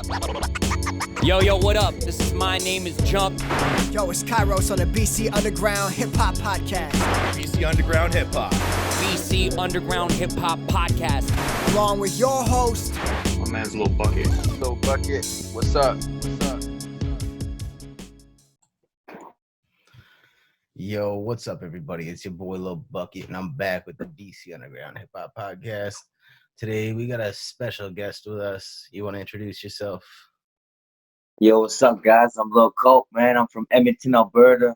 Yo, what up? This is My Name is Jump. Yo, it's Kairos on the BC Underground Hip Hop Podcast. BC Underground Hip Hop. BC Underground Hip Hop Podcast. Along with your host, My man's Lil Bukkit. Lil Bukkit, what's up? Yo, what's up, everybody? It's your boy Lil Bukkit, and I'm back with the BC Underground Hip Hop Podcast. Today, we got a special guest with us. You want to introduce yourself? Yo, what's up, guys? I'm Lil Coke, man. I'm from Edmonton, Alberta.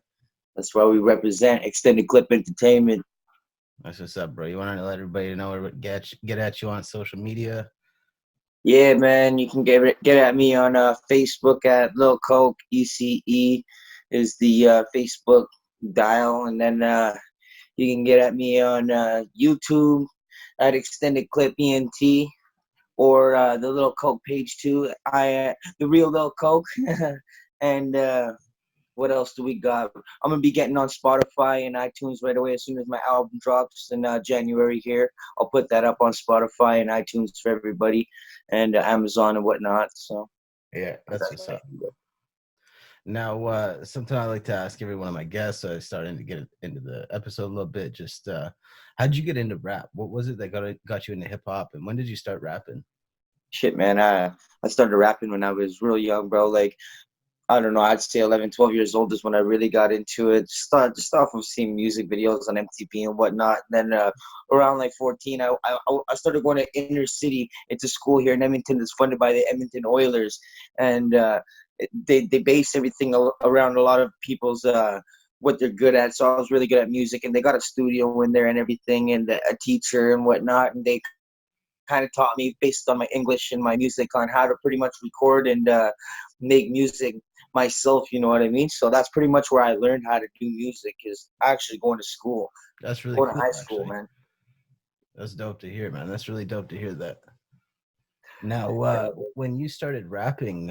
That's where we represent Extended Clip Entertainment. That's what's up, bro. You want to let everybody know where to get at you on social media? Yeah, man. You can get at me on Facebook at Lil Coke. ECE is the Facebook dial. And then you can get at me on YouTube at Extended Clip ENT. Or the Lil Coke page too. The real Lil Coke. And what else do we got? I'm gonna be getting on Spotify and iTunes right away as soon as my album drops in January here. I'll put that up on Spotify and iTunes for everybody, and Amazon and whatnot. So yeah, that's what's up. Now, something I like to ask every one of my guests, so I started to get into the episode a little bit. Just how'd you get into rap? What was it that got you into hip hop, and when did you start rapping? Shit, man, I started rapping when I was real young, bro. Like, I don't know, I'd say 11, 12 years old is when I really got into it. Just off of seeing music videos on MTV and whatnot. And then around like 14, I started going to inner city into school here in Edmonton that's funded by the Edmonton Oilers. And they base everything around a lot of people's what they're good at. So I was really good at music, and they got a studio in there and everything, and a teacher and whatnot. And they kind of taught me based on my English and my music on how to pretty much record and make music myself, you know what I mean? So that's pretty much where I learned how to do music, is actually going to school. That's really going cool, to high school, actually. Man. That's dope to hear, man. That's really dope to hear that. Now, when you started rapping,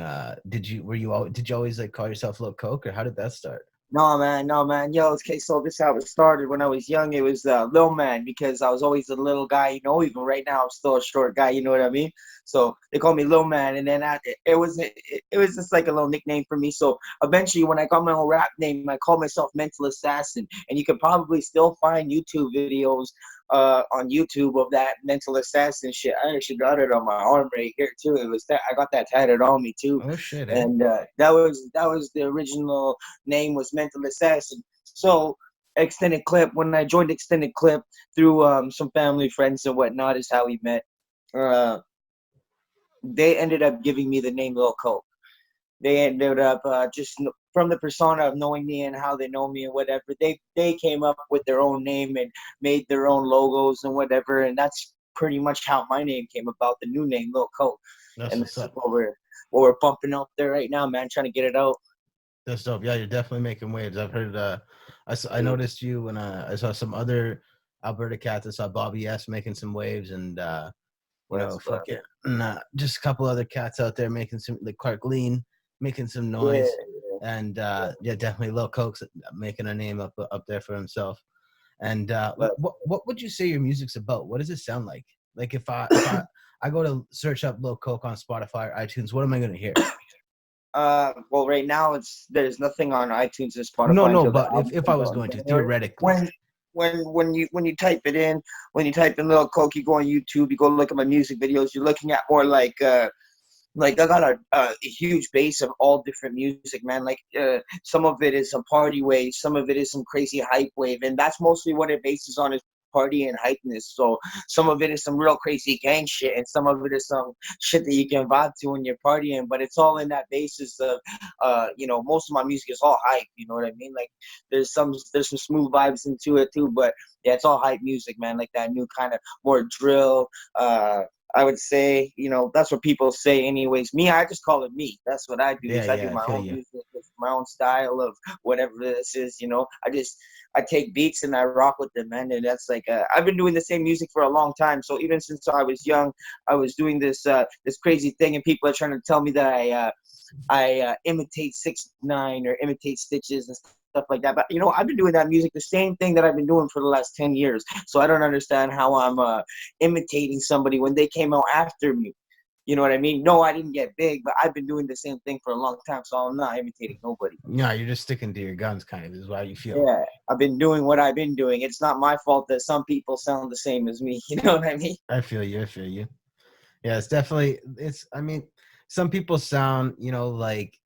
did you always like call yourself Lil Coke, or how did that start? No, man. Yo, okay, so this is how it started. When I was young, it was Lil Man, because I was always a little guy, you know. Even right now, I'm still a short guy, you know what I mean? So they call me Lil Man, and then it was just like a little nickname for me. So eventually, when I got my own rap name, I called myself Mental Assassin, and you can probably still find YouTube videos on YouTube of that Mental Assassin shit. I actually got it on my arm right here too. It was that I got that tatted on me too. Oh shit! And that was the original name, was Mental Assassin. So Extended Clip, when I joined Extended Clip through some family friends and whatnot, is how we met. They ended up giving me the name Lil Coke. They ended up just from the persona of knowing me and how they know me and whatever. They came up with their own name and made their own logos and whatever. And that's pretty much how my name came about, the new name, Lil Coke. And this is what we're bumping out there right now, man, trying to get it out. That's dope. Yeah, you're definitely making waves. I've heard. I noticed you when I saw some other Alberta cats. I saw Bobby S making some waves, and just a couple other cats out there making some, like Clark Lean making some noise. Yeah. And definitely Lil Coke's making a name up there for himself. And what would you say your music's about? What does it sound like? Like if I go to search up Lil Coke on Spotify or iTunes, what am I going to hear? Well, right now there's nothing on iTunes and Spotify. No, but if I was going to, theoretically. When you type it in, when you type in Lil Coke, you go on YouTube, you go look at my music videos, you're looking at more like I got a huge base of all different music, man. Like some of it is some party wave, some of it is some crazy hype wave, and that's mostly what it bases on, is party and hypeness. So some of it is some real crazy gang shit, and some of it is some shit that you can vibe to when you're partying, but it's all in that basis of most of my music is all hype, you know what I mean? Like there's some smooth vibes into it too, but yeah, it's all hype music, man. Like that new kind of more drill, I would say, that's what people say anyways. Me, I just call it me. That's what I do. I do my own music, my own style of whatever this is, I take beats and I rock with them, man. And that's like, I've been doing the same music for a long time. So even since I was young, I was doing this crazy thing, and people are trying to tell me that I imitate 6ix9ine or imitate Stitches and stuff like that. But, I've been doing that music, the same thing that I've been doing for the last 10 years. So I don't understand how I'm imitating somebody when they came out after me. You know what I mean? No, I didn't get big, but I've been doing the same thing for a long time, so I'm not imitating nobody. No, you're just sticking to your guns, kind of, is how you feel. Yeah, I've been doing what I've been doing. It's not my fault that some people sound the same as me. You know what I mean? I feel you. Yeah, it's definitely. I mean, some people sound, like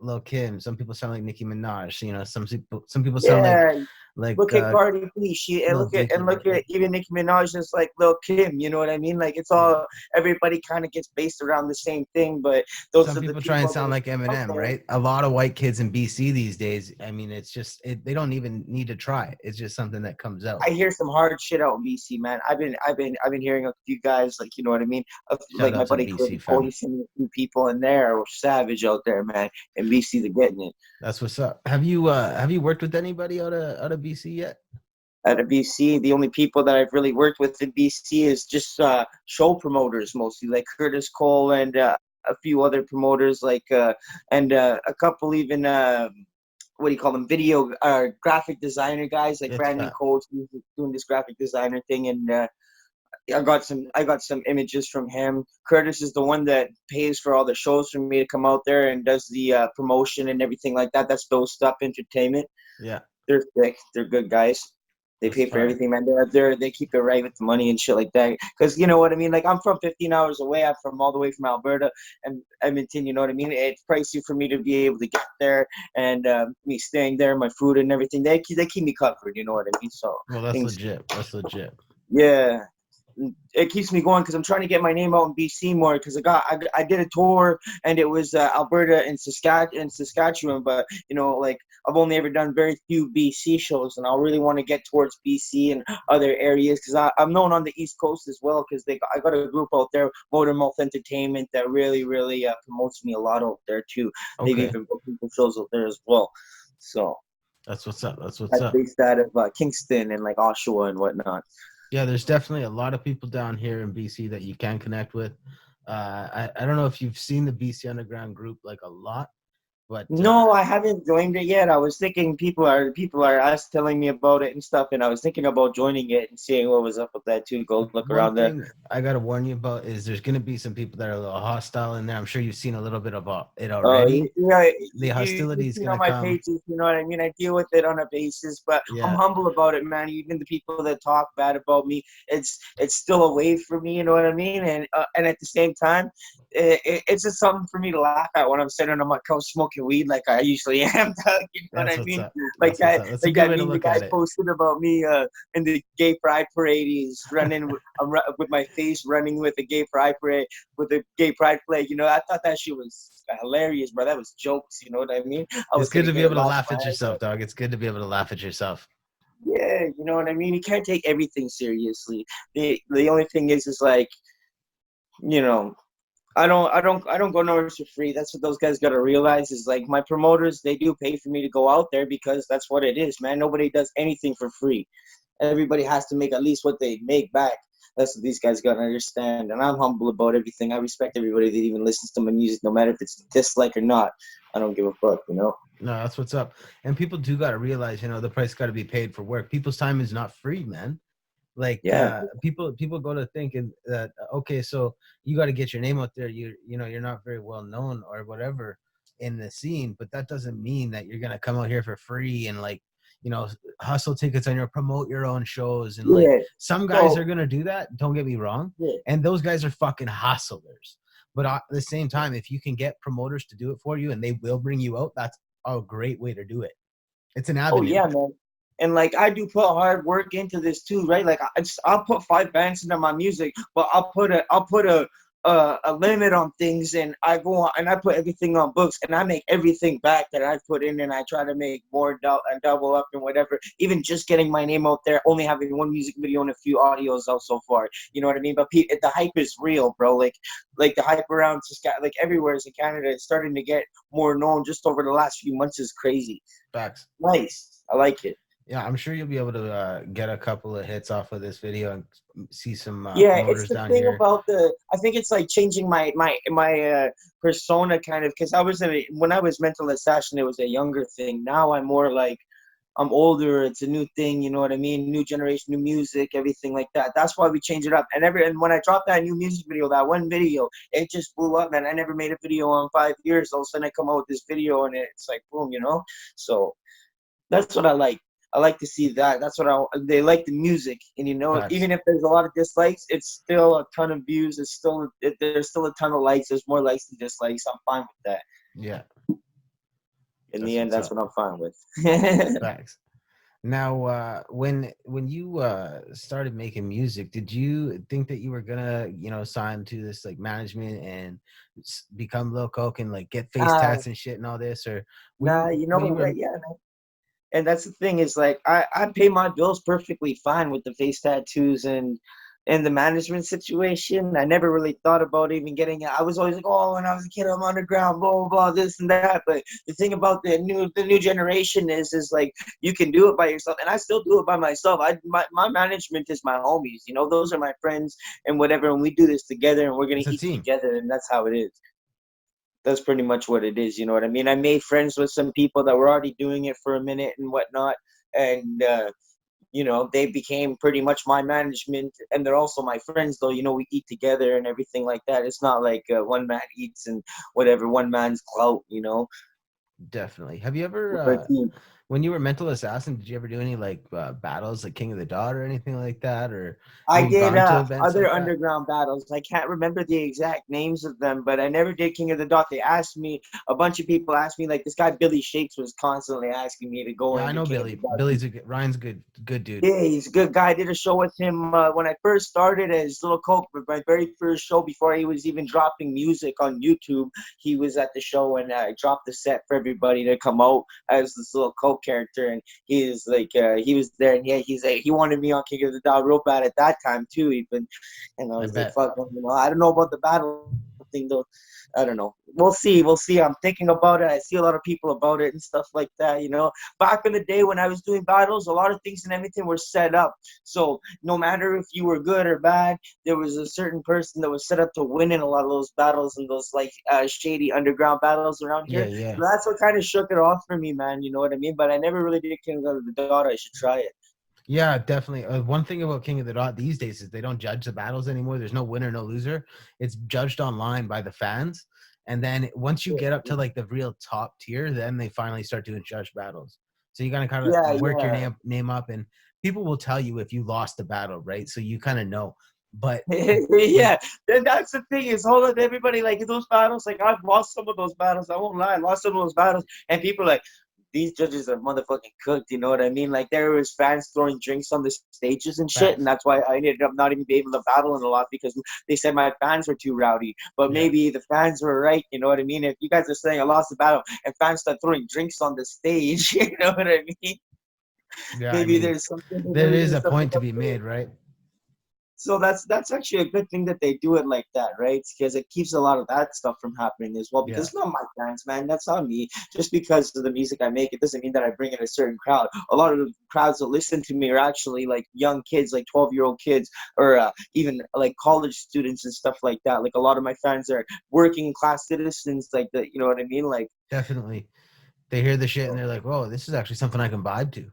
Lil Kim. Some people sound like Nicki Minaj. Some people sound Yeah, like look at Cardi B. And Lil look Bukkit. at even Nicki Minaj is like Lil Kim. You know what I mean? Like it's all everybody kind of gets based around the same thing, but those Some are the people try and people sound that like are out Eminem, there. right? A lot of white kids in BC these days. I mean, it's just they don't even need to try. It's just something that comes out. I hear some hard shit out in BC, man. I've been hearing a few guys like you know what I mean. Shout Like my out to buddy BC fam. Cody, some people in there are savage out there, man. In BC, they're getting it. That's what's up. Have you worked with anybody out of BC yet? Out of BC, the only people that I've really worked with in BC is just show promoters, mostly like Curtis Cole and a few other promoters, like and a couple even what do you call them? Video graphic designer guys, like Brandon Coates, who's doing this graphic designer thing, and I got some images from him. Curtis is the one that pays for all the shows for me to come out there and does the promotion and everything like that. That's Dosed Up Entertainment. Yeah, They're sick. They're good guys. They pay for everything, man. They keep it right with the money and shit like that. Because you know what I mean? Like, I'm from 15 hours away. I'm from all the way from Alberta and Edmonton, you know what I mean? It's pricey for me to be able to get there and me staying there, my food and everything. They keep me covered, you know what I mean? So, well, that's legit. That's legit. Yeah. It keeps me going because I'm trying to get my name out in BC more because I did a tour and it was Alberta and Saskatchewan, but you know, like I've only ever done very few BC shows, and I really want to get towards BC and other areas because I'm known on the East Coast as well because I got a group out there, Motor Mouth Entertainment, that really promotes me a lot out there too. Okay. They've even booked people shows out there as well, so that's what's up. Based out of Kingston and like Oshawa and whatnot. Yeah, there's definitely a lot of people down here in BC that you can connect with. I don't know if you've seen the BC Underground group like a lot, but no, I haven't joined it yet. I was thinking people are telling me about it and stuff, and I was thinking about joining it and seeing what was up with that too. Go look around there. I gotta warn you about is there's gonna be some people that are a little hostile in there. I'm sure you've seen a little bit of it already. The hostility is gonna on my come. pages, you know what I mean? I deal with it on a basis, but I'm humble about it, man. Even the people that talk bad about me, it's still a wave for me, you know what I mean? And at the same time, it's just something for me to laugh at when I'm sitting on my couch smoking weed like I usually am. You know what I mean? Like the guy posted about me in the gay pride parade. He's running with my face running with a gay pride parade with a gay pride flag. You know, I thought that shit was hilarious, bro. That was jokes. You know what I mean? It's good to be able to laugh at yourself, dog. It's good to be able to laugh at yourself. Yeah, you know what I mean? You can't take everything seriously. The only thing is like, you know, I don't go nowhere for free. That's what those guys got to realize is like my promoters, they do pay for me to go out there because that's what it is, man. Nobody does anything for free. Everybody has to make at least what they make back. That's what these guys got to understand. And I'm humble about everything. I respect everybody that even listens to my music, no matter if it's dislike or not. I don't give a fuck, you know? No, that's what's up. And people do got to realize, you know, the price got to be paid for work. People's time is not free, man. Like, people go to thinking that, okay, so you got to get your name out there. You know, you're not very well known or whatever in the scene, but that doesn't mean that you're going to come out here for free and like, you know, hustle tickets on your promote your own shows. And like some guys are going to do that. Don't get me wrong. Yeah. And those guys are fucking hustlers. But at the same time, if you can get promoters to do it for you and they will bring you out, that's a great way to do it. It's an avenue. Oh, yeah, man. And like I do put hard work into this too, right? Like I'll put 5 bands into my music, but I'll put a limit on things, and I go on and I put everything on books, and I make everything back that I put in, and I try to make more and double up and whatever. Even just getting my name out there, only having 1 music video and a few audios out so far. You know what I mean? But the hype is real, bro. Like the hype around like everywhere in Canada is starting to get more known. Just over the last few months is crazy. Facts. Nice. I like it. Yeah, I'm sure you'll be able to get a couple of hits off of this video and see some it's the thing here. About I think it's like changing my persona kind of, because when I was Mental Assassin, it was a younger thing. Now I'm more like I'm older. It's a new thing. You know what I mean? New generation, new music, everything like that. That's why we change it up. And when I dropped that new music video, that one video, it just blew up, man. I never made a video in 5 years. All of a sudden, I come out with this video, and it's like boom, you know. So that's what I like. I like to see that. That's what they like the music, and you know, Facts. even if there's a lot of dislikes, it's still a ton of views. There's still a ton of likes. There's more likes than dislikes. I'm fine with that. Yeah. In the end, that's what I'm fine with. Facts. Now, when you started making music, did you think that you were gonna, sign to this like management and become Lil Coke and like get face Uh, tats and shit and all this, or nah, you know when you were? what? Yeah, man. And that's the thing is like I pay my bills perfectly fine with the face tattoos and the management situation. I never really thought about even getting it. I was always like, oh, when I was a kid, I'm underground, blah blah blah, this and that. But the thing about the new generation is like you can do it by yourself, and I still do it by myself. My management is my homies. You know, those are my friends and whatever, and we do this together, and we're gonna It's a eat team. together, and that's how it is. That's pretty much what it is. You know what I mean? I made friends with some people that were already doing it for a minute and whatnot, and they became pretty much my management, and they're also my friends. Though we eat together and everything like that. It's not like one man eats and whatever, one man's clout. Definitely. Have you ever, We're a team. when you were Mental Assassin, did you ever do any like battles like King of the Dot or anything like that, or I even did gone to events other like that? underground battles. I can't remember the exact names of them, but I never did King of the Dot. They asked me, a bunch of people asked me, like this guy Billy Shakes was constantly asking me to go Yeah, I into know King of the Billy. Dot. Billy's Ryan's good dude. Yeah, he's a good guy. I did a show with him when I first started as Lil Coke. But my very first show, before he was even dropping music on YouTube, he was at the show, and I dropped the set for everybody to come out as this Lil Coke character. And he is like, he was there, and yeah, he's like, he wanted me on King of the Dot real bad at that time too, even. And I I was like, bet. fuck, I don't know about the battle thing though. I don't know. We'll see. We'll see. I'm thinking about it. I see a lot of people about it and stuff like that. Back in the day when I was doing battles, a lot of things and everything were set up. So no matter if you were good or bad, there was a certain person that was set up to win in a lot of those battles and those like shady underground battles around Yeah, here. yeah. So that's what kind of shook it off for me, man. You know what I mean? But I never really did King of the Dot. I should try it. Yeah, definitely. One thing about King of the Dot these days is they don't judge the battles anymore. There's no winner, no loser. It's judged online by the fans. And then once you get up to like the real top tier, then they finally start doing judge battles. So you gotta kind of Yeah, work your yeah. name up, and people will tell you if you lost the battle, right? So you kind of know. But Yeah, then that's the thing is, hold on, everybody, like in those battles, like I've lost some of those battles. I won't lie, I lost some of those battles, and people are like, these judges are motherfucking cooked. You know what I mean? Like there was fans throwing drinks on the stages and shit, and facts. that's why I ended up not even being able to battle in a lot because they said my fans were too rowdy. But Yeah. maybe the fans were right. You know what I mean? If you guys are saying I lost the battle and fans start throwing drinks on the stage, you know what I mean? Yeah, I Maybe mean, there's something. there Maybe is a there's something point to up be there. made, right? So that's actually a good thing that they do it like that, right? Because it keeps a lot of that stuff from happening as well. Because Yeah. it's not my fans, man. That's not me. Just because of the music I make, it doesn't mean that I bring in a certain crowd. A lot of the crowds that listen to me are actually like young kids, like 12-year-old kids, or even like college students and stuff like that. Like a lot of my fans are working class citizens, like that. You know what I mean? Like, Definitely. They hear the shit and they're like, "Whoa, this is actually something I can vibe to."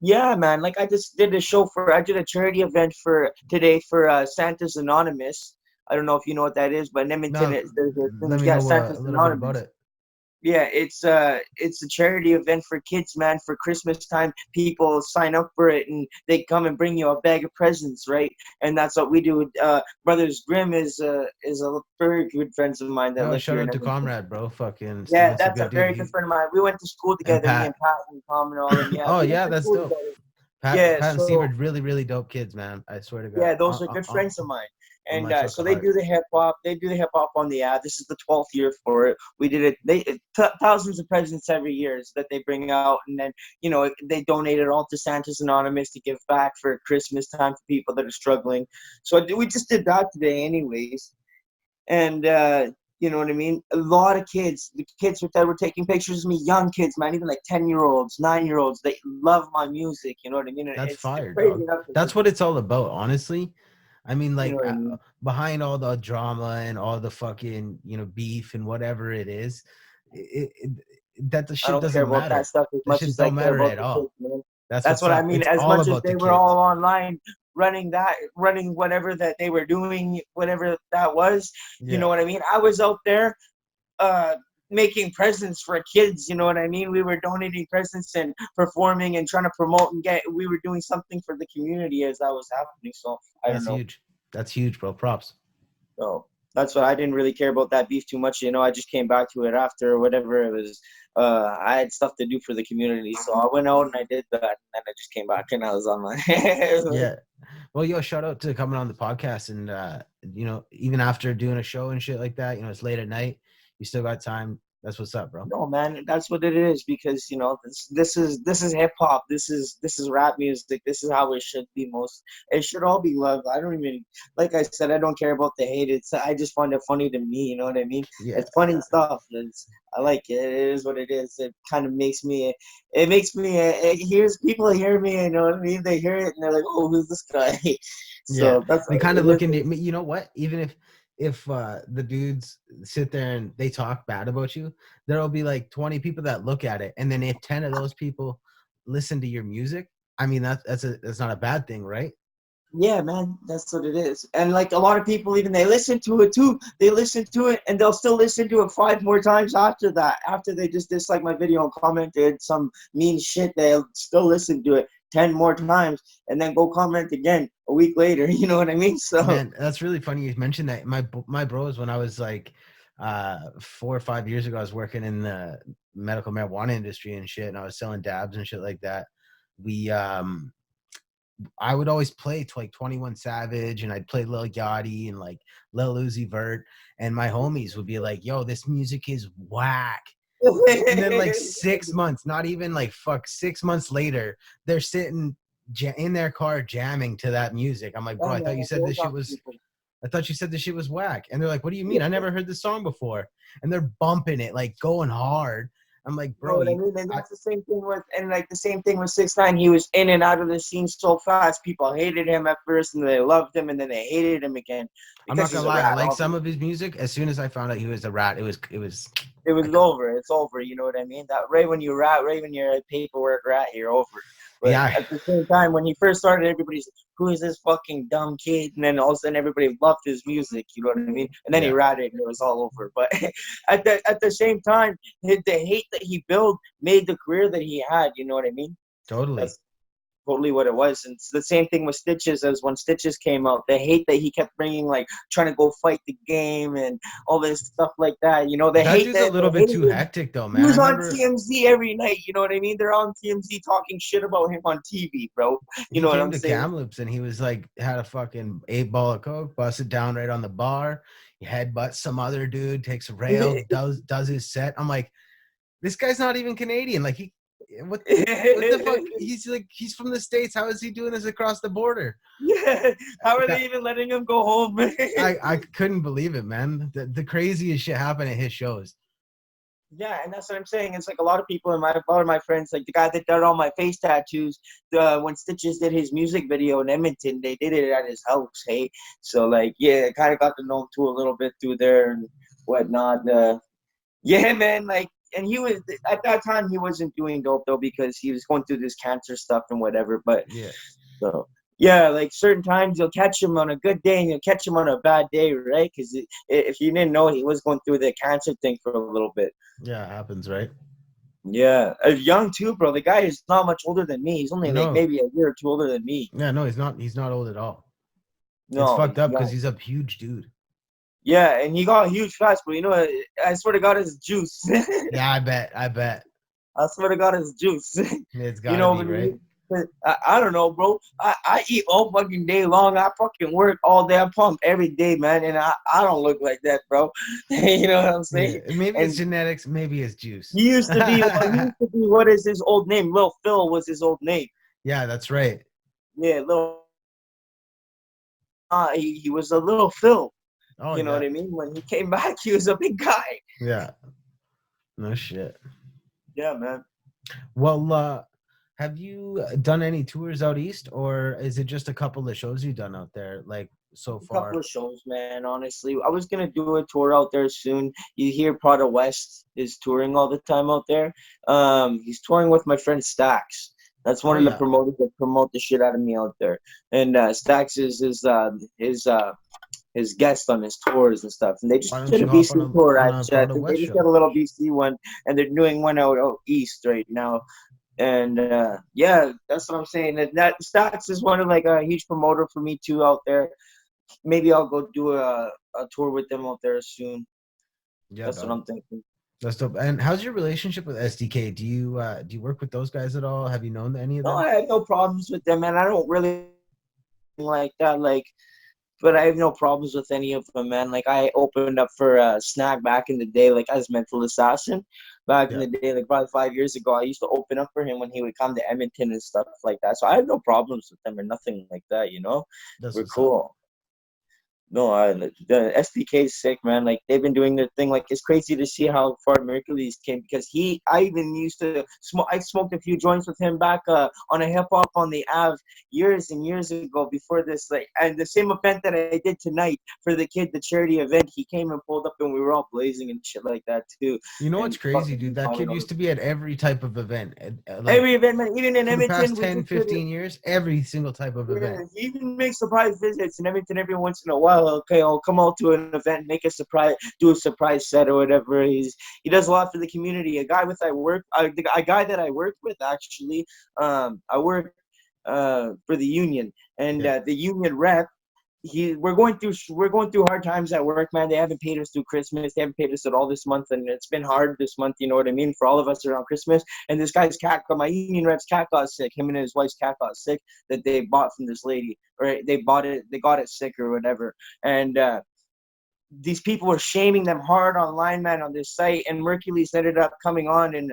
yeah, man. Like I did a charity event for today for Santa's Anonymous. I don't know if you know what that is, but in Edmonton, Now, there's a let thing, me yeah, know a Santa's little bit about Anonymous. it. Yeah, it's a charity event for kids, man. For Christmas time, people sign up for it, and they come and bring you a bag of presents, right? And that's what we do. Brothers Grimm is a very good friends of mine that No, live shout here in out to Edmonton. Comrade, bro. Fucking Yeah, Steven's a that's good a dude. very good friend of mine. We went to school And together, me and Pat. Pat and Tom and all them. Yeah, Oh we went yeah, to that's school dope. together. Pat, Yeah, Pat and Steve are so really, really dope kids, man. I swear to God. yeah, those are good friends of mine. On And my so fucking they heart. do the hip hop. They do the hip hop on the ad. This is the 12th year for it. We did it. Thousands of presents every year that they bring out, and then they donate it all to Santa's Anonymous to give back for Christmas time for people that are struggling. So we just did that today, anyways. And you know what I mean? A lot of kids, the kids that were taking pictures of me, young kids, man, even like 10-year-olds, 9-year-olds, they love my music. You know what I mean? And That's it's fire, crazy dog. enough. That's what it's all about, honestly. I mean, You know like what I mean? behind all the drama and all the fucking beef and whatever it is, it, it that the I shit don't care doesn't about matter. that stuff as That much shit as I don't care matter about at the all. kids, man. That's That's what's what I up. mean. It's As all much as about the they were kids. all online running whatever that they were doing, whatever that was, you Yeah. know what I mean? I was out there uh making presents for kids, you know what I mean? We were donating presents and performing and trying to promote and we were doing something for the community as that was happening. So I don't That's know. huge. That's huge, bro. Props. So that's why I didn't really care about that beef too much. You know, I just came back to it after whatever it was. I had stuff to do for the community, so I went out and I did that, and then I just came back and I was on my. Yeah. Well, yo, shout out to coming on the podcast, and even after doing a show and shit like that, it's late at night, you still got time. That's what's up, bro. No, man, that's what it is because this is hip hop. This is rap music. This is how it should be. It should all be loved. I don't even like I said. I don't care about the hate. I just find it funny to me. You know what I mean? Yeah. It's funny stuff. I like it. It is what it is. It kind of makes me. It makes me. People hear me. You know what I mean? They hear it and they're like, "Oh, who's this guy?" So that's they kind of look into me. You know what? Even if the dudes sit there and they talk bad about you, there'll be like 20 people that look at it, and then if 10 of those people listen to your music, I mean that's not a bad thing, right? Yeah, man, that's what it is. And like a lot of people, even they listen to it too. They listen to it and they'll still listen to it 5 more times after that. After they just dislike my video and commented some mean shit, they'll still listen to it 10 more times and then go comment again a week later. You know what I mean? So Man, that's really funny you mentioned that. My bros, when I was like 4 or 5 years ago, I was working in the medical marijuana industry and shit, and I was selling dabs and shit like that. We I would always play to like 21 Savage, and I'd play Lil Yachty and like Lil Uzi Vert, and my homies would be like, "Yo, this music is whack." And then like 6 months, not even like 6 months later, they're sitting in their car jamming to that music. I'm like, bro, I thought you said this shit was. I thought you said this shit was whack. And they're like, what do you mean? I never heard this song before. And they're bumping it, like going hard. I'm like, bro, you know what I mean? And that's the same thing the same thing with 6ix9ine. He was in and out of the scene so fast. People hated him at first, and they loved him, and then they hated him again. I'm not gonna lie, I like some of his music. As soon as I found out he was a rat, it was over. It's over. You know what I mean? That right when you're a paperwork rat, you're over. But Yeah. at the same time, when he first started, everybody's who is this fucking dumb kid? And then all of a sudden, everybody loved his music. You know what I mean? And then he ratted, and it was all over. But at the same time, the hate that he built made the career that he had. You know what I mean? Totally. That's totally what it was. And it's the same thing with Stitches. As when Stitches came out, the hate that he kept bringing, like trying to go fight the game and all this stuff like that. You know, the that hate dude's that a little bit too hectic though, man. He was on TMZ every night. You know what I mean? They're on TMZ talking shit about him on TV, bro. You know what I'm saying? He came to Kamloops and he was like, had a fucking 8-ball of coke, busted down right on the bar. He headbutts some other dude, takes a rail, does his set. I'm like, this guy's not even Canadian. Like what the fuck? He's from the States. How is he doing this across the border? Yeah. How are they even letting him go home? I couldn't believe it, man. The craziest shit happened at his shows. Yeah, and that's what I'm saying. It's like a lot of people, a lot of my friends, like the guy that did all my face tattoos, when Stitches did his music video in Edmonton, they did it at his house, hey? So, like, yeah, I kind of got to know him too a little bit through there and whatnot. Yeah, man, like, and he was, at that time, he wasn't doing dope, though, because he was going through this cancer stuff and whatever, but, yeah. So, yeah, like certain times you'll catch him on a good day and you'll catch him on a bad day, right? Because if you didn't know, he was going through the cancer thing for a little bit. Yeah, it happens, right? Yeah, young too, bro. The guy is not much older than me. He's only like maybe a year or two older than me. Yeah, no, he's not. He's not old at all. No, it's fucked up because he's a huge dude. Yeah, and he got huge fast, but you know, I swear to God, it's juice. Yeah, I bet. I swear to God, it's juice. It's gotta be, right? I don't know, bro. I eat all fucking day long. I fucking work all day. I pump every day, man. And I don't look like that, bro. You know what I'm saying? Yeah, maybe it's genetics. Maybe it's juice. He used to be, what is his old name? Lil Phil was his old name. Yeah, that's right. Yeah, he was a Lil Phil. Oh, you know what I mean? When he came back, he was a big guy. Yeah. No shit. Yeah, man. Well, have you done any tours out east, or is it just a couple of shows you've done out there? Like, so A far? couple of shows, man. Honestly, I was gonna do a tour out there soon. You hear Prada West is touring all the time out there. He's touring with my friend Stax. That's one Oh of the yeah. promoters that promote the shit out of me out there. And Stax is his guest on his tours and stuff. And they Why just don't did a you hop BC tour. on a I Prada think they West just got show? a little BC one, and they're doing one out east right now. And yeah, that's what I'm saying. That Stax is one of like a huge promoter for me too out there. Maybe I'll go do a tour with them out there soon. Yeah, That's what dog. I'm thinking. That's dope. And how's your relationship with SDK? Do you work with those guys at all? Have you known any of No, them? I have no problems with them, man. I don't really like that. Like, but I have no problems with any of them, man. Like, I opened up for Snag back in the day, like as Mental Assassin. Back in Yeah, the day, like probably 5 years ago, I used to open up for him when he would come to Edmonton and stuff like that. So I have no problems with them or nothing like that. that's We're what's up. cool. No, the SPK is sick, man. Like they've been doing their thing. Like it's crazy to see how far Mercury's came because I even used to smoke. I smoked a few joints with him back on a hip hop on the Ave years and years ago before this. Like and the same event that I did tonight for the kid, the charity event. He came and pulled up and we were all blazing and shit like that too. You know what's And crazy, dude? fucking That kid used to be at every type of event. Like every event, man. Even in for the Edmonton, past we 10, just did it. 15 years, every single type of event. Yeah, he even makes surprise visits and everything every once in a while. Okay, I'll come out to an event, make a surprise, do a surprise set or whatever. He does a lot for the community. A guy that I work with actually. I work for the union, and Yeah. the union rep we're going through hard times at work, man. They haven't paid us through Christmas. They haven't paid us at all this month, and it's been hard this month. You know what I mean? For all of us around Christmas. And this guy's cat, my union rep's cat got sick. Him and his wife's cat got sick that they bought from this lady, or they bought it. They got it sick or whatever. And these people were shaming them hard online, man, on this site. And Mercules ended up coming on, and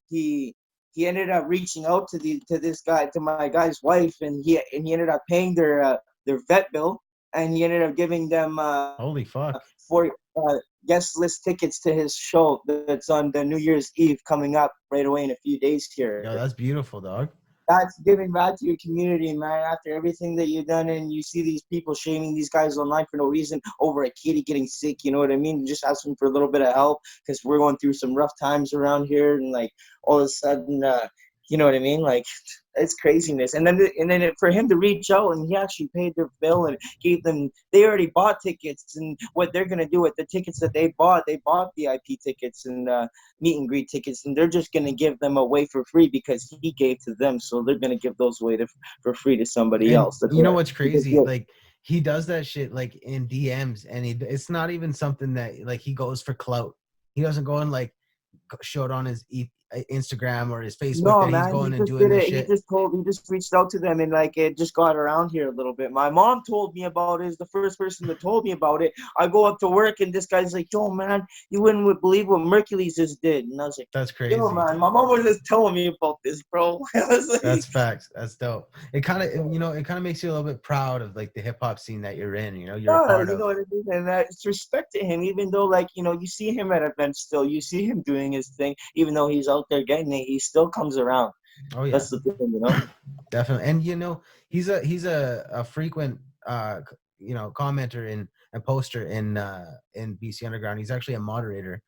he ended up reaching out to my guy's wife, and he ended up paying their vet bill, and he ended up giving them Holy fuck. four guest list tickets to his show that's on the New Year's Eve coming up right away in a few days here. Yo, that's beautiful, dog. That's giving back to your community, man. After everything that you've done, and you see these people shaming these guys online for no reason over a kitty getting sick, you know what I mean? Just asking for a little bit of help because we're going through some rough times around here, and like all of a sudden, you know what I mean? Like it's craziness. And then for him to reach out and he actually paid their bill and gave them. They already bought tickets, and what they're gonna do with the tickets that they bought VIP tickets and meet and greet tickets, and they're just gonna give them away for free because he gave to them. So they're gonna give those away for free to somebody And else. That's you know what, what's crazy? Like he does that shit like in DMs, and it's not even something that like he goes for clout. He doesn't go and like show it on his Instagram or his Facebook No, that he's man, he going and just doing did this it. shit. He just reached out to them, and like it just got around here a little bit. My mom told me about it. Is the first person that told me about it. I go up to work, and this guy's like, "Yo, man, you wouldn't believe what Mercules just did." And I was like, That's "Yo, crazy. man, my mom was just telling me about this, bro." I was like, That's facts. That's dope. It kind of, it kind of makes you a little bit proud of like the hip hop scene that you're in. You're a part you of. know what I mean? And it's respect to him, even though, like, you see him at events still. You see him doing his thing, even though he's out there getting it. He still comes around. Oh yeah, That's the thing. definitely. And he's a frequent commenter and poster in BC Underground. He's actually a moderator.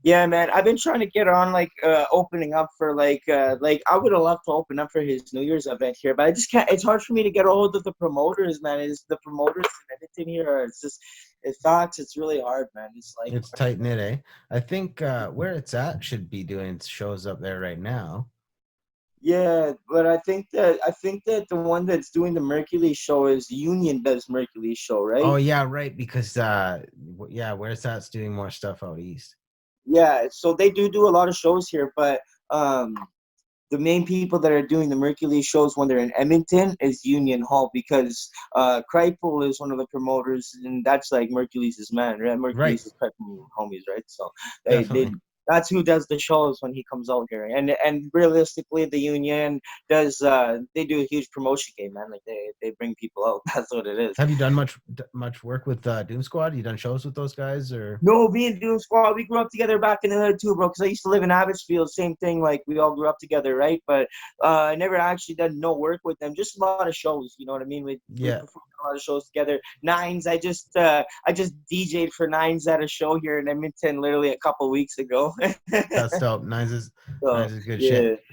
Yeah, man. I've been trying to get on like opening up for like I would have loved to open up for his New Year's event here, but I just can't. It's hard for me to get a hold of the promoters, man. Is the promoters in Edmonton here? Or it's really hard, man. It's like It's tight knit, eh? I think where it's at should be doing shows up there right now. yeah, but I think that the one that's doing the Mercury show is Union does Mercury show, right? Oh yeah, right. Because where it's at's doing more stuff out east. Yeah, so they do a lot of shows here, but the main people that are doing the Mercury shows when they're in Edmonton is Union Hall because Kripal is one of the promoters, and that's like Mercury's man, right? Mercury's Right. is Kripal homies, right? So they Definitely. that's who does the shows when he comes out here. And realistically, the union does they do a huge promotion game, man. Like they bring people out. That's what it is. Have you done much work with Doom Squad? You done shows with those guys or? No, me and Doom Squad, we grew up together back in the hood too, bro. Because I used to live in Abbotsfield, same thing. Like we all grew up together, right? But I never actually done no work with them. Just a lot of shows, you know what I mean? We performed a lot of shows together. Nines, I just DJ'd for Nines at a show here in Edmonton, literally a couple weeks ago. That's dope. Nines is good yeah. shit.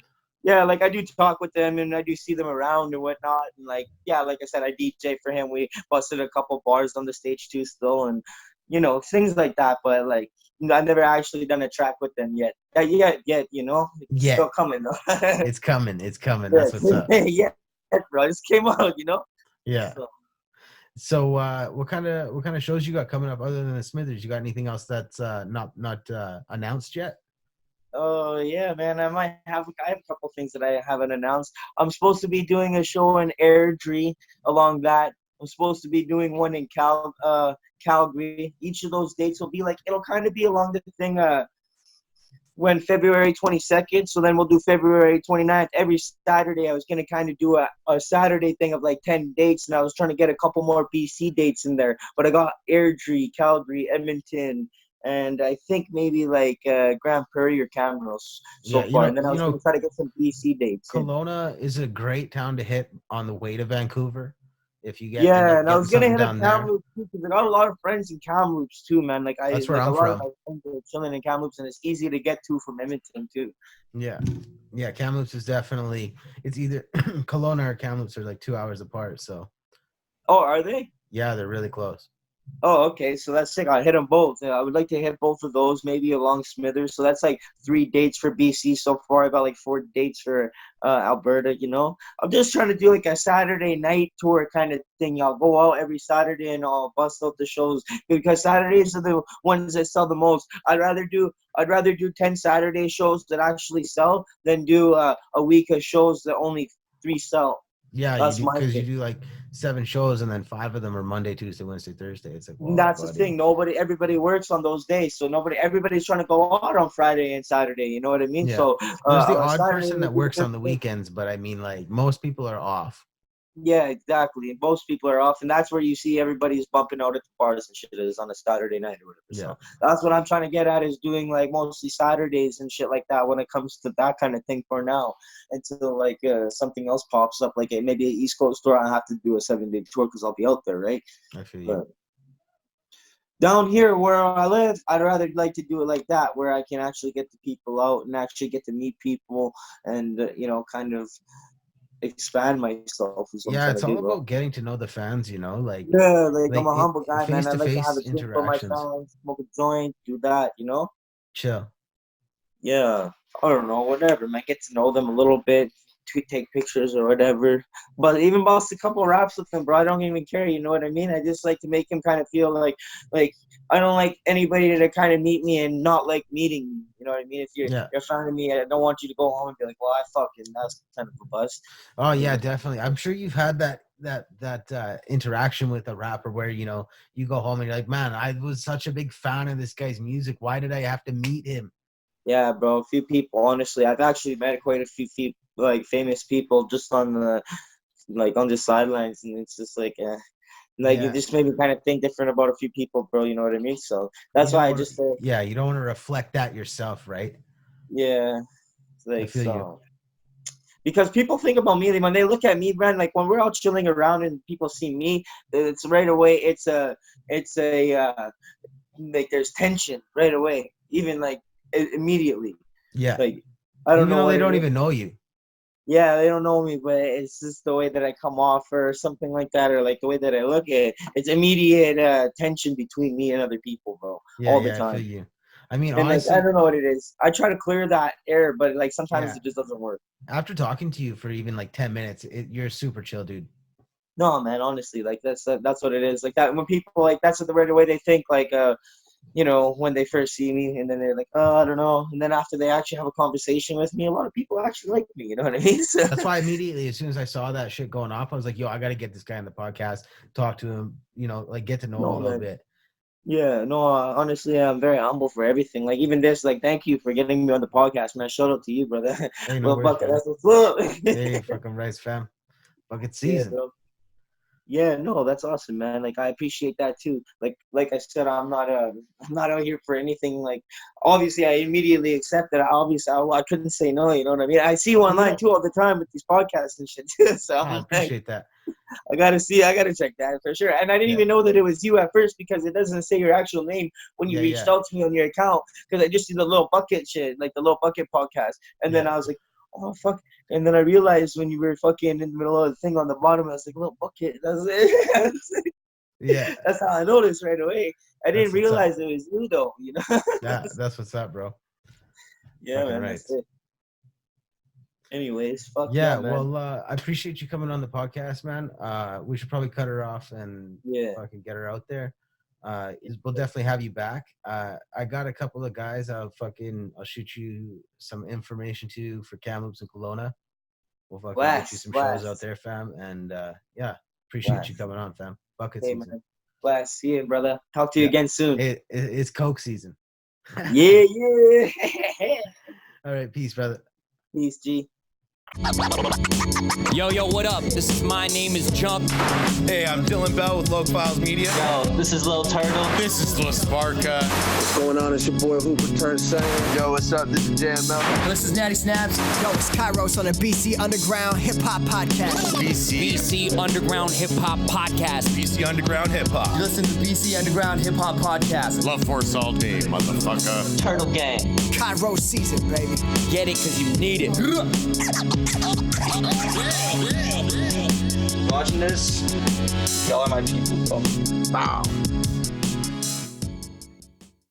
Yeah, like I do talk with them and I do see them around and whatnot. And like, yeah, like I said, I DJ for him. We busted a couple bars on the stage too still and, you know, things like that. But like, I've never actually done a track with them yet. Yet, you know? It's still coming though. It's coming. That's what's up. Yeah, bro. It just came out, you know? Yeah. So what kind of shows you got coming up other than the Smithers? You got anything else that's not announced yet? Oh yeah, man. I have a couple things that I haven't announced. I'm supposed to be doing a show in Airdrie along that. I'm supposed to be doing one in Calgary. Each of those dates will be like it'll kind of be along the thing when February 22nd. So then we'll do February 29th every Saturday. I was gonna kind of do a Saturday thing of like 10 dates, and I was trying to get a couple more BC dates in there. But I got Airdrie, Calgary, Edmonton, and I think maybe like Grand Prairie or Camrose far. And then I was going to try to get some BC dates. Kelowna is a great town to hit on the way to Vancouver. If you get and I was going to hit up Kamloops too because I got a lot of friends in Kamloops too, man. Like that's where I'm from. A lot of my friends are chilling in Kamloops, and it's easy to get to from Edmonton too. Yeah. Kamloops is definitely it's either Kelowna or Kamloops are like 2 hours apart. So. Oh, are they? Yeah, they're really close. Oh, okay. So that's sick. I hit them both. I would like to hit both of those, maybe along Smithers. So that's like 3 dates for BC so far. I got like 4 dates for Alberta, you know. I'm just trying to do like a Saturday night tour kind of thing. I'll go out every Saturday and I'll bust out the shows because Saturdays are the ones that sell the most. I'd rather do 10 Saturday shows that actually sell than do a week of shows that only 3 sell. Yeah, because you do like 7 shows and then 5 of them are Monday, Tuesday, Wednesday, Thursday. It's like that's the thing. Everybody works on those days, so everybody's trying to go out on Friday and Saturday. You know what I mean? Yeah. So there's the odd person that works on the weekends, but I mean, like most people are off. Yeah, exactly. Most people are off, and that's where you see everybody's bumping out at the bars and shit is on a Saturday night or whatever. Yeah. So that's what I'm trying to get at is doing like mostly Saturdays and shit like that when it comes to that kind of thing for now until like something else pops up, like maybe an East Coast tour. I have to do a 7-day tour because I'll be out there, right? I feel you. But down here where I live, I'd rather like to do it like that, where I can actually get the people out and actually get to meet people and kind of expand myself. It's all about getting to know the fans, like I'm a humble guy, man. I like to have a drink for my fans, smoke a joint, do that, chill. Yeah, I don't know, whatever, man. Get to know them a little bit, to take pictures or whatever. But even bust a couple raps with them, bro. I don't even care, you know what I mean? I just like to make him kind of feel like I don't like anybody to kind of meet me and not like meeting me. You know what I mean? If you're a fan of me, I don't want you to go home and be like, well, that's kind of a bust. Oh yeah, definitely. I'm sure you've had that interaction with a rapper where you go home and you're like, man, I was such a big fan of this guy's music. Why did I have to meet him? Yeah, bro. A few people, honestly. I've actually met quite a few people, like famous people, just on the sidelines, and it's just like, it just made me kind of think different about a few people, bro. You know what I mean? So that's why I just you don't want to reflect that yourself, right? Yeah, I feel you. Because people think about me when they look at me, man. Like when we're all chilling around and people see me, it's right away. It's a like there's tension right away, even like immediately. Yeah. Like I don't know. They don't even know you. Yeah, they don't know me, but it's just the way that I come off or something like that, or like the way that I look at it. It's immediate tension between me and other people, bro. All the time. I feel you. I mean, honestly, I don't know what it is. I try to clear that air, but like sometimes it just doesn't work. After talking to you for even like 10 minutes, you're a super chill dude. No, man, honestly, like that's what it is. Like that when people like that's the way they think, like when they first see me, and then they're like, oh, I don't know. And then after they actually have a conversation with me, a lot of people actually like me. You know what I mean? So, that's why immediately, as soon as I saw that shit going off, I was like, yo, I got to get this guy on the podcast, talk to him, like get to know him a little bit. Yeah, no, honestly, I'm very humble for everything. Like even this, like thank you for getting me on the podcast, man. Shout out to you, brother. Hey, no Lil worries, Bucket, brother. that's what's up. Hey, fucking rice, fam. Bucket Yeah, season. bro. Yeah, no, that's awesome, man. Like I appreciate that too. Like I said, I'm not out here for anything. Like obviously, I immediately accepted. Obviously, I couldn't say no. You know what I mean? I see you online too all the time with these podcasts and shit too. So I I'm like, appreciate that. I gotta check that for sure. And I didn't Yeah. even know that it was you at first because it doesn't say your actual name when you Yeah, reached yeah. out to me on your account. Because I just see the Lil Bucket shit, like the Lil Bucket podcast, and then Yeah. I was like, oh fuck. And then I realized when you were fucking in the middle of the thing on the bottom, I was like, Lil Bucket. That's it. Yeah. That's how I noticed right away. I That's didn't what's up. realize it was you though. You know? That's what's up, bro. Yeah, Fucking man. right. That's it. Anyways, fuck Yeah, yeah, man. well, I appreciate you coming on the podcast, man. We should probably cut her off and Yeah. fucking get her out there. We'll definitely have you back. I got a couple of guys. I'll shoot you some information to for Kamloops and Kelowna. We'll fucking get you some shows out there, fam. And yeah, appreciate you coming on, fam. Bucket Hey, season. man. Bless. See you, brother. Talk to you again soon. It's Coke season. Yeah. All right, peace, brother. Peace, G. Yo, what up? This is My Name is Jump. Hey, I'm Dylan Bell with Low Files Media. Yo, this is Lil Turtle. This is Lil Sparka. What's going on? It's your boy Hooper turned Sanger. Yo, what's up? This is JML. This is Natty Snaps. Yo, it's Kairos on the BC Underground Hip Hop Podcast. BC Underground Hip Hop Podcast. BC Underground Hip Hop. Listen to BC Underground Hip Hop Podcast. Love Force all day, motherfucker. Turtle Gang. Kairos season, baby. Get it because you need it. Watching this, y'all are my people. Bow.